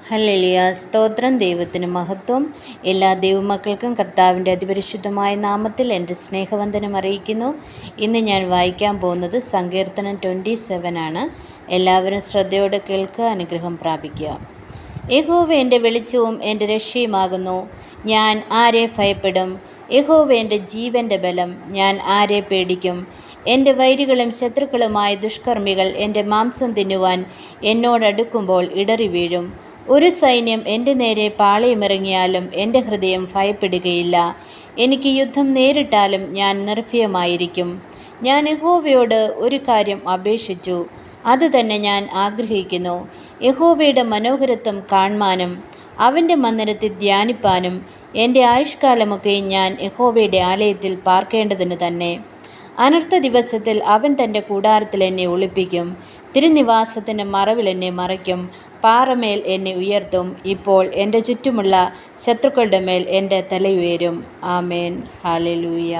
Hallelujah. സ്തോത്രം. ദൈവത്തിന് മഹത്വം. എല്ലാ ദൈവമക്കൾക്കും കർത്താവിൻ്റെ അതിപരിശുദ്ധമായ നാമത്തിൽ എൻ്റെ സ്നേഹവന്ദനം അറിയിക്കുന്നു. ഇന്ന് ഞാൻ വായിക്കാൻ പോകുന്നത് സങ്കീർത്തനം 27 ആണ്. എല്ലാവരും ശ്രദ്ധയോടെ കേൾക്കുക, അനുഗ്രഹം പ്രാപിക്കുക. യഹോവ എൻ്റെ വെളിച്ചവും എൻ്റെ രക്ഷയുമാകുന്നു. ഞാൻ ആരെ ഭയപ്പെടും? യഹോവ എൻ്റെ ജീവൻ്റെ ബലം. ഞാൻ ആരെ പേടിക്കും? എൻ്റെ വൈരികളും ശത്രുക്കളുമായ ദുഷ്കർമ്മികൾ എൻ്റെ മാംസം തിന്നുവാൻ എന്നോടടുക്കുമ്പോൾ ഇടറി വീഴും. ഒരു സൈന്യം എൻ്റെ നേരെ പാളയമിറങ്ങിയാലും എൻ്റെ ഹൃദയം ഭയപ്പെടുകയില്ല. എനിക്ക് യുദ്ധം നേരിട്ടാലും ഞാൻ നിർഭയമായിരിക്കും. ഞാൻ യഹോവയോട് ഒരു കാര്യം അപേക്ഷിച്ചു, അത് തന്നെ ഞാൻ ആഗ്രഹിക്കുന്നു. യഹോവയുടെ മനോഹരത്വം കാൺമാനും അവൻ്റെ മന്ദിരത്തിൽ ധ്യാനിപ്പാനും എൻ്റെ ആയുഷ്കാലമൊക്കെ ഞാൻ യഹോവയുടെ ആലയത്തിൽ പാർക്കേണ്ടതിന് തന്നെ. അനർത്ഥ ദിവസത്തിൽ അവൻ തൻ്റെ കൂടാരത്തിൽ എന്നെ ഒളിപ്പിക്കും. തിരുനിവാസത്തിൻ്റെ മറവിൽ എന്നെ മറയ്ക്കും. പാറമേൽ എന്നെ ഉയർത്തും. ഇപ്പോൾ എൻ്റെ ചുറ്റുമുള്ള ശത്രുക്കളുടെ മേൽ എൻ്റെ തലയുയരും. ആമേൻ. ഹല്ലേലൂയ.